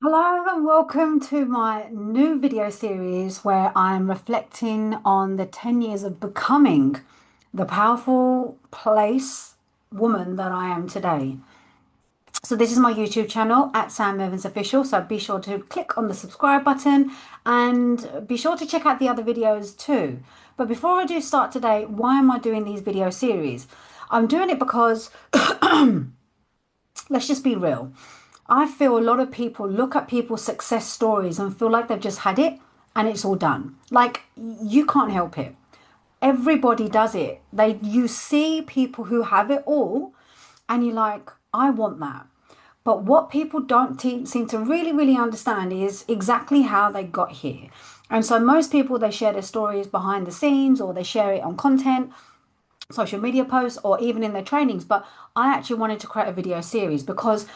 Hello and welcome to my new video series where I'm reflecting on the 10 years of becoming the powerful place woman that I am today. So this is my YouTube channel at Sam Evans Official. So be sure to click on the subscribe button and be sure to check out the other videos too. But before I do start today, why am I doing these video series? I'm doing it because let's just be real. I feel a lot of people look at people's success stories and feel like they've just had it and it's all done. Like you can't help it. Everybody does it. You see people who have it all and you're like, I want that. But what people don't seem to really understand is exactly how they got here. And so most people they share their stories behind the scenes or they share it on content, social media posts or even in their trainings. But I actually wanted to create a video series because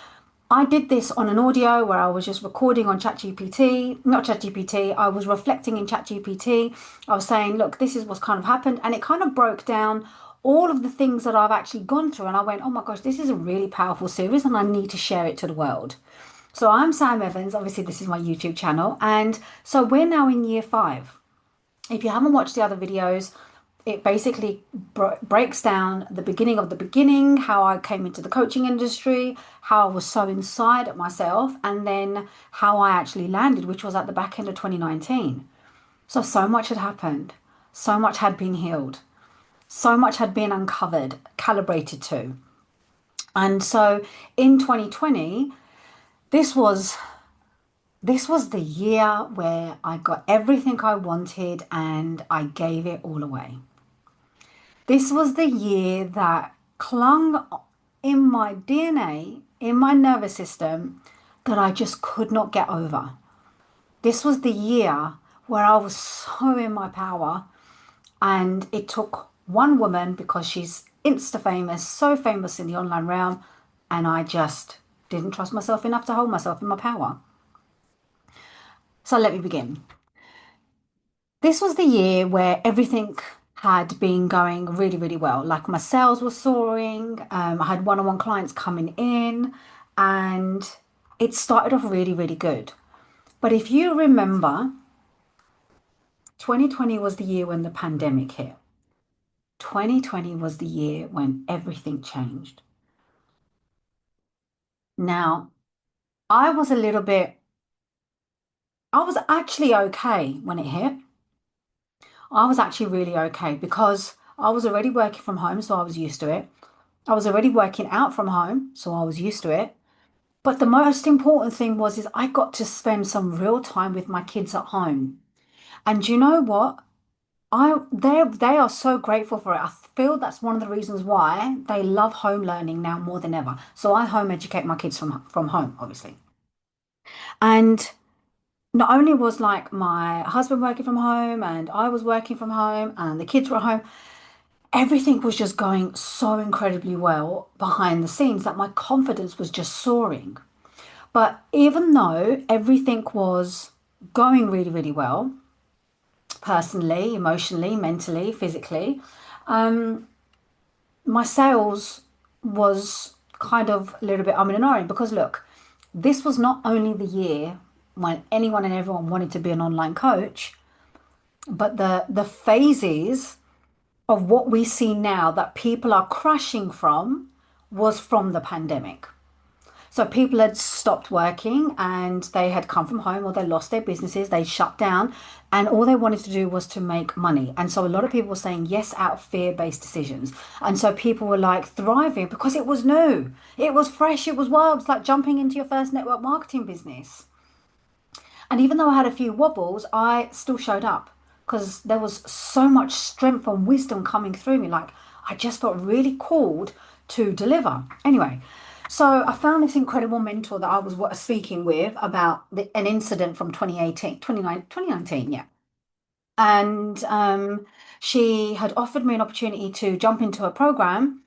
I did this on an audio where I was just recording on ChatGPT, not ChatGPT, I was reflecting in ChatGPT. I was saying, look, this is what's kind of happened. And it kind of broke down all of the things that I've actually gone through. And I went, oh my gosh, this is a really powerful series and I need to share it to the world. So I'm Sam Evans. Obviously, this is my YouTube channel. And so we're now in year 5. If you haven't watched the other videos, it basically breaks down the beginning of the beginning, how I came into the coaching industry, how I was so inside of myself, and then how I actually landed, which was at the back end of 2019. So much had happened. So much had been healed. So much had been uncovered, calibrated to. And so in 2020, this was this was the year where I got everything I wanted and I gave it all away. This was the year that clung in my DNA, in my nervous system, that I just could not get over. This was the year where I was so in my power, and it took one woman because she's insta famous, so famous in the online realm, and I just didn't trust myself enough to hold myself in my power. So let me begin. This was the year where everything had been going really well. Like my sales were soaring. I had one-on-one clients coming in, and it started off really good. But if you remember, 2020 was the year when the pandemic hit. 2020 was the year when everything changed. Now, I was a little bit, I was actually okay when it hit. I was actually really okay because I was already working from home, so I was used to it. I was already working out from home, so I was used to it. But the most important thing was is I got to spend some real time with my kids at home. And you know what? They are so grateful for it. I feel that's one of the reasons why they love home learning now more than ever. So I home educate my kids from home, obviously. And not only was like my husband working from home and I was working from home and the kids were at home, everything was just going so incredibly well behind the scenes that my confidence was just soaring. But even though everything was going really well, personally, emotionally, mentally, physically, my sales was kind of a little bit I'm in an orange because look, this was not only the year when anyone and everyone wanted to be an online coach, but the phases of what we see now that people are crashing from was from the pandemic. So people had stopped working and they had come from home or they lost their businesses, they shut down, and all they wanted to do was to make money. And so a lot of people were saying yes out of fear-based decisions. And so people were like thriving because it was new, it was fresh, it was wild. It's like jumping into your first network marketing business. And even though I had a few wobbles, I still showed up because there was so much strength and wisdom coming through me. Like I just felt really called to deliver. Anyway, so I found this incredible mentor that I was speaking with about an incident from 2018, 2019, yeah. And she had offered me an opportunity to jump into a program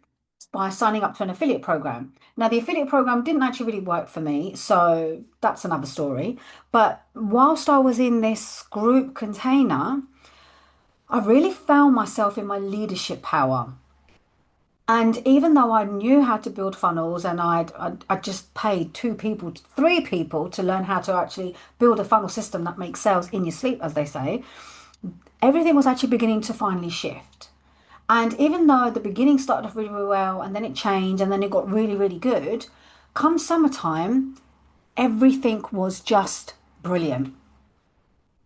by signing up to an affiliate program. Now, the affiliate program didn't actually really work for me, so that's another story. But whilst I was in this group container, I really found myself in my leadership power. And even though I knew how to build funnels and I just paid two people, three people to learn how to actually build a funnel system that makes sales in your sleep, as they say, everything was actually beginning to finally shift. And even though the beginning started off really, really well and then it changed and then it got really, really good, come summertime, everything was just brilliant.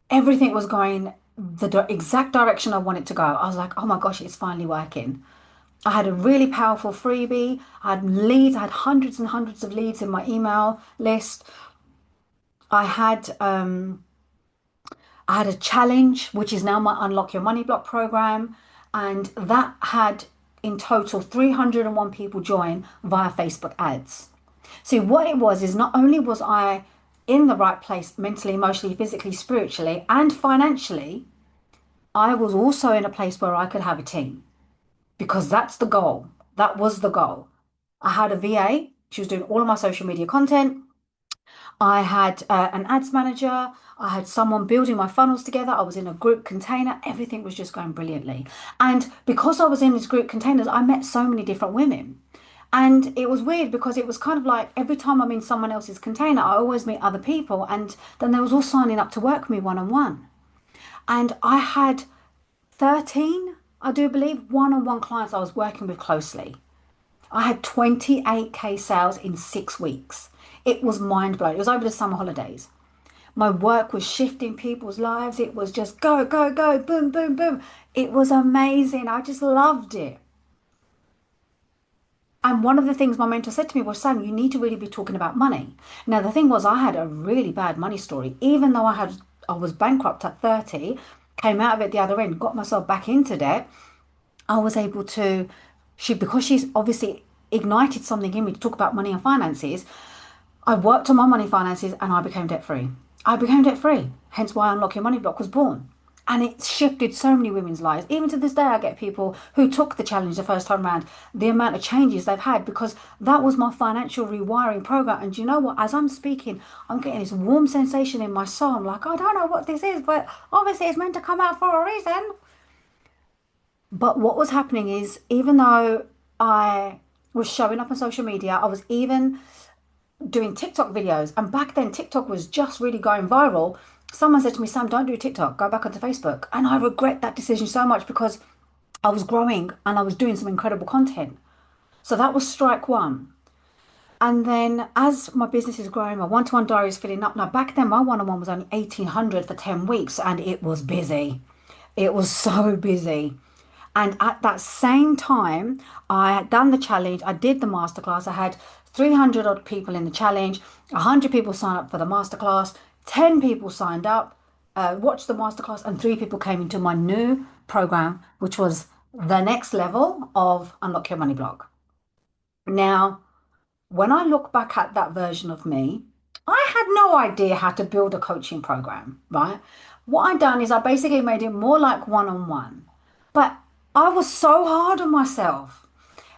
Everything was going the exact direction I wanted to go. I was like, oh my gosh, it's finally working. I had a really powerful freebie. I had leads. I had hundreds and hundreds of leads in my email list. I had um, I had a challenge, which is now my Unlock Your Money Block program, and that had in total 301 people join via Facebook ads. See, what it was is not only was I in the right place mentally, emotionally, physically, spiritually, and financially, I was also in a place where I could have a team because that's the goal. That was the goal. I had a VA. She was doing all of my social media content. I had an ads manager. I had someone building my funnels together. I was in a group container. Everything was just going brilliantly. And because I was in these group containers, I met so many different women. And it was weird because it was kind of like every time I'm in someone else's container, I always meet other people. And then they was all signing up to work with me one on one. And I had 13, I do believe, one on one clients I was working with closely. I had 28K sales in 6 weeks. It was mind blowing. It was over the summer holidays. My work was shifting people's lives. It was just go, go, go, boom, boom, boom. It was amazing. I just loved it. And one of the things my mentor said to me was, Sam, you need to really be talking about money. Now, the thing was, I had a really bad money story. Even though I was bankrupt at 30, came out of it the other end, got myself back into debt. I was able to, because she's obviously ignited something in me to talk about money and finances. I worked on my money finances and I became debt free. I became debt free. Hence why Unlock Your Money Block was born. And it shifted so many women's lives. Even to this day, I get people who took the challenge the first time around, the amount of changes they've had because that was my financial rewiring program. And you know what? As I'm speaking, I'm getting this warm sensation in my soul. I'm like, I don't know what this is, but obviously it's meant to come out for a reason. But what was happening is, even though I was showing up on social media, I was even doing TikTok videos. And back then, TikTok was just really going viral. Someone said to me, Sam, don't do TikTok, go back onto Facebook. And I regret that decision so much because I was growing and I was doing some incredible content. So that was strike one. And then as my business is growing, my one-to-one diary is filling up. Now, back then, my one-on-one was only 1,800 for 10 weeks and it was busy. It was so busy. And at that same time, I had done the challenge. I did the masterclass. I had 300 odd people in the challenge. 100 people signed up for the masterclass. 10 people signed up, watched the masterclass, and 3 people came into my new program, which was the next level of Unlock Your Money Block. Now, when I look back at that version of me, I had no idea how to build a coaching program, right? What I done is I basically made it more like one on one. But I was so hard on myself.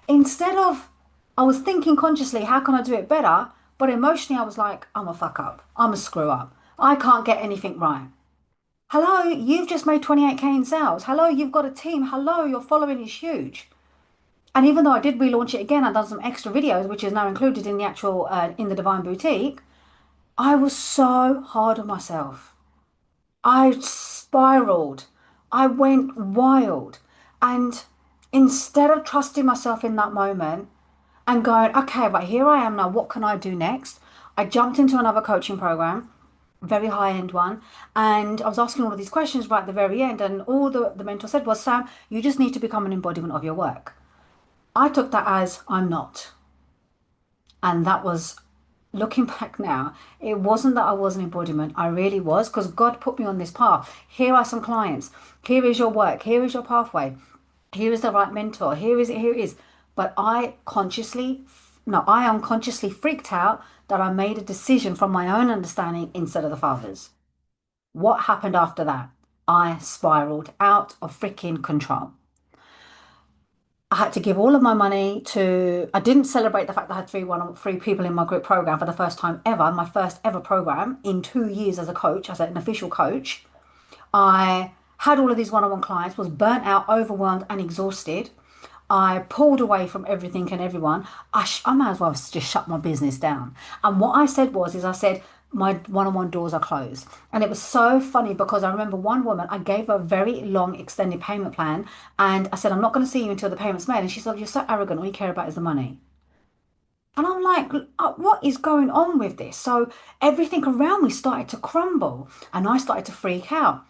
Instead of, I was thinking consciously, how can I do it better? But emotionally, I was like, I'm a fuck up. I'm a screw up. I can't get anything right. Hello, you've just made 28K in sales. Hello, you've got a team. Hello, your following is huge. And even though I did relaunch it again, I've done some extra videos, which is now included in the actual in the Divine Boutique. I was so hard on myself. I spiraled. I went wild. And instead of trusting myself in that moment and going, okay, but here I am now, what can I do next? I jumped into another coaching program, very high end one, and I was asking all of these questions right at the very end. And all the mentor said was, Sam, you just need to become an embodiment of your work. I took that as I'm not. And that was looking back now, it wasn't that I was an embodiment. I really was because God put me on this path. Here are some clients. Here is your work. Here is your pathway. Here is the right mentor. Here is it. Here it is. But I unconsciously freaked out that I made a decision from my own understanding instead of the Father's. What happened after that? I spiraled out of freaking control. I had to give all of my money to, I didn't celebrate the fact that I had three people in my group program for the first time ever, my first ever program in 2 years as a coach, as an official coach. I had all of these one-on-one clients, was burnt out, overwhelmed, and exhausted. I pulled away from everything and everyone. I might as well just shut my business down. And what I said is I said, my one-on-one doors are closed. And it was so funny because I remember one woman, I gave her a very long extended payment plan. And I said, I'm not going to see you until the payment's made. And she said, you're so arrogant. All you care about is the money. And I'm like, what is going on with this? So everything around me started to crumble and I started to freak out.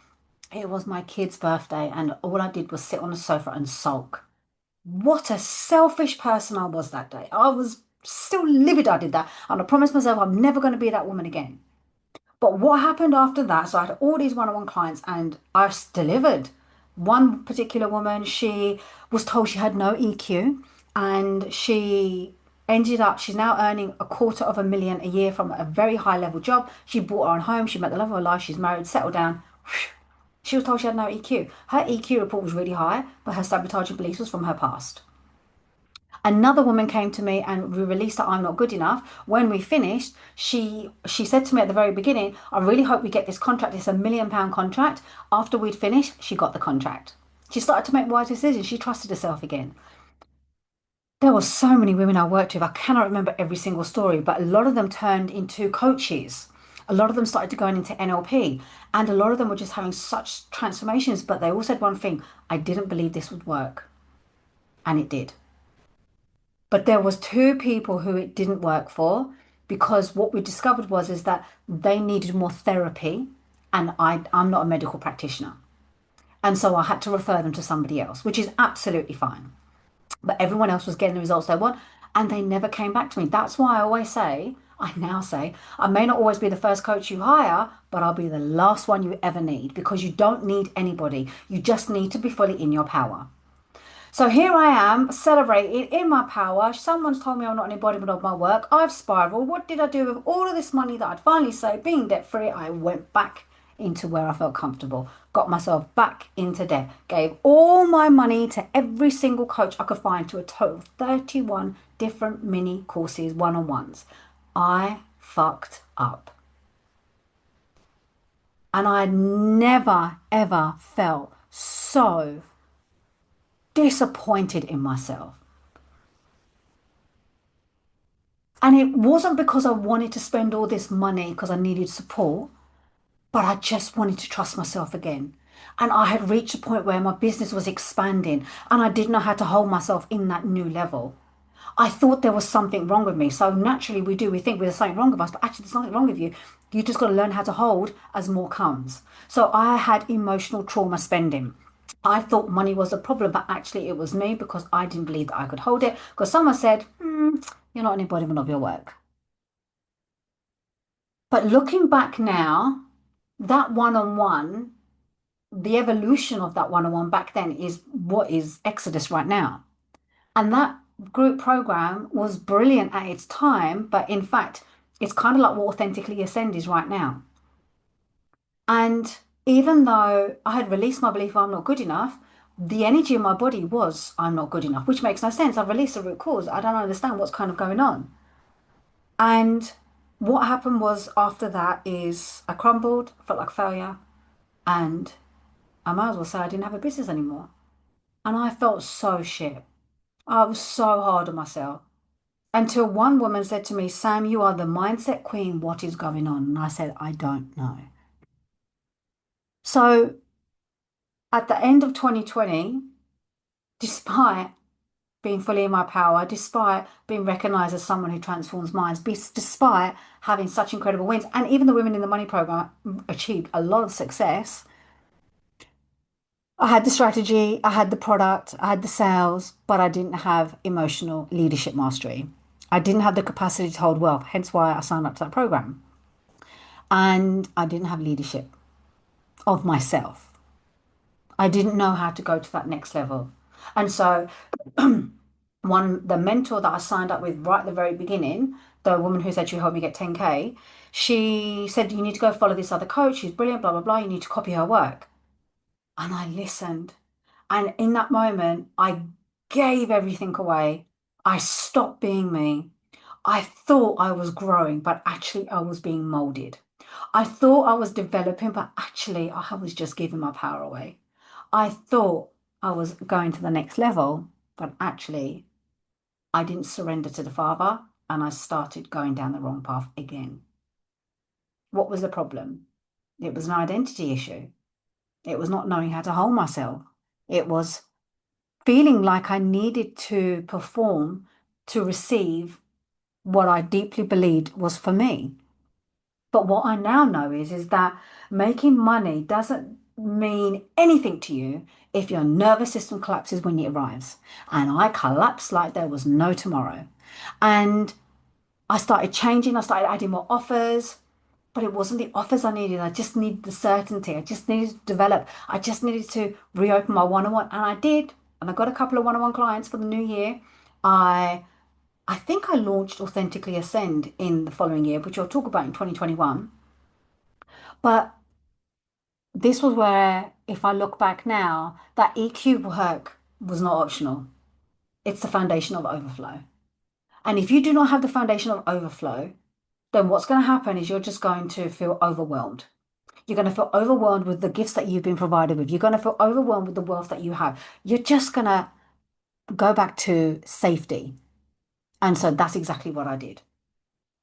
It was my kid's birthday, and all I did was sit on the sofa and sulk. What a selfish person I was that day. I was still livid I did that. And I promised myself I'm never going to be that woman again. But what happened after that? So I had all these one-on-one clients and delivered. One particular woman, she was told she had no EQ and she ended up, she's now earning 250,000 a year from a very high level job. She bought her own home, she met the love of her life, she's married, settled down. She was told she had no EQ. Her EQ report was really high, but her sabotaging beliefs was from her past. Another woman came to me and we released her I'm Not Good Enough. When we finished, she said to me at the very beginning, I really hope we get this contract. It's £1 million contract. After we'd finished, she got the contract. She started to make wise decisions. She trusted herself again. There were so many women I worked with. I cannot remember every single story, but a lot of them turned into coaches. A lot of them started to go into NLP, and a lot of them were just having such transformations. But they all said one thing: I didn't believe this would work, and it did. But there was two people who it didn't work for because what we discovered was is that they needed more therapy, and I'm not a medical practitioner, and so I had to refer them to somebody else, which is absolutely fine. But everyone else was getting the results they want, and they never came back to me. That's why I now say, I may not always be the first coach you hire, but I'll be the last one you ever need because you don't need anybody. You just need to be fully in your power. So here I am, celebrated in my power. Someone's told me I'm not an embodiment of my work. I've spiraled. What did I do with all of this money that I'd finally saved? Being debt free, I went back into where I felt comfortable. Got myself back into debt. Gave all my money to every single coach I could find, to a total of 31 different mini courses, one-on-ones. I fucked up. And I never, ever felt so disappointed in myself. And it wasn't because I wanted to spend all this money because I needed support, but I just wanted to trust myself again. And I had reached a point where my business was expanding and I didn't know how to hold myself in that new level. I thought there was something wrong with me. So naturally we think there's something wrong with us, but actually there's nothing wrong with you. You just got to learn how to hold as more comes. So I had emotional trauma spending. I thought money was a problem, but actually it was me because I didn't believe that I could hold it. Because someone said, you're not an embodiment of your work. But looking back now, that one-on-one, the evolution of that one-on-one back then is what is Exodus right now. And that group program was brilliant at its time, but in fact, it's kind of like what Authentically Ascend is right now. And even though I had released my belief I'm not good enough, the energy in my body was I'm not good enough, which makes no sense. I've released the root cause. I don't understand what's kind of going on. And what happened was after that is I crumbled, felt like a failure, and I might as well say I didn't have a business anymore. And I felt so shit. I was so hard on myself. Until one woman said to me, Sam, you are the mindset queen. What is going on? And I said, I don't know. So at the end of 2020, despite being fully in my power, despite being recognized as someone who transforms minds, despite having such incredible wins, and even the women in the money program achieved a lot of success. I had the strategy, I had the product, I had the sales, but I didn't have emotional leadership mastery. I didn't have the capacity to hold wealth, hence why I signed up to that program. And I didn't have leadership of myself. I didn't know how to go to that next level. And so the mentor that I signed up with right at the very beginning, the woman who said she helped me get 10K, she said, you need to go follow this other coach. She's brilliant, blah, blah, blah. You need to copy her work. And I listened. And in that moment, I gave everything away. I stopped being me. I thought I was growing, but actually I was being molded. I thought I was developing, but actually I was just giving my power away. I thought I was going to the next level, But actually, I didn't surrender to the Father and I started going down the wrong path again. What was the problem? It was an identity issue. It was not knowing how to hold myself. It was feeling like I needed to perform to receive what I deeply believed was for me. But what I now know is that making money doesn't mean anything to you if your nervous system collapses when it arrives. And I collapsed like there was no tomorrow. And I started changing, I started adding more offers, but it wasn't the offers I needed. I just needed the certainty. I just needed to develop. I just needed to reopen my one-on-one. And I did. And I got a couple of one-on-one clients for the new year. I I think I launched Authentically Ascend in the following year, which I'll talk about in 2021. But this was where, if I look back now, that EQ work was not optional. It's the foundation of overflow. And if you do not have the foundation of overflow, then what's going to happen is you're just going to feel overwhelmed. You're going to feel overwhelmed with the gifts that you've been provided with. You're going to feel overwhelmed with the wealth that you have. You're just going to go back to safety. And so that's exactly what I did.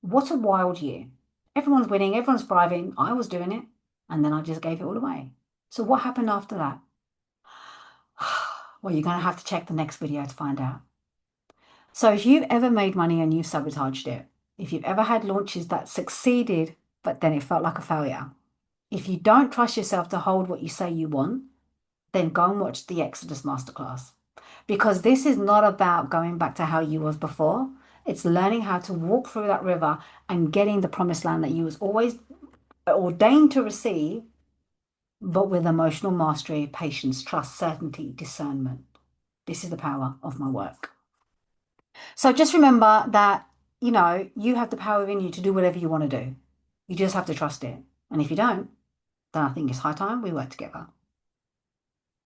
What a wild year. Everyone's winning, everyone's thriving. I was doing it. And then I just gave it all away. So what happened after that? Well, you're going to have to check the next video to find out. So if you've ever made money and you sabotaged it, if you've ever had launches that succeeded, but then it felt like a failure, if you don't trust yourself to hold what you say you want, then go and watch the Exodus Masterclass. Because this is not about going back to how you was before. It's learning how to walk through that river and getting the promised land that you was always ordained to receive, but with emotional mastery, patience, trust, certainty, discernment. This is the power of my work. So just remember that, you have the power within you to do whatever you want to do. You just have to trust it. And if you don't, then I think it's high time we work together.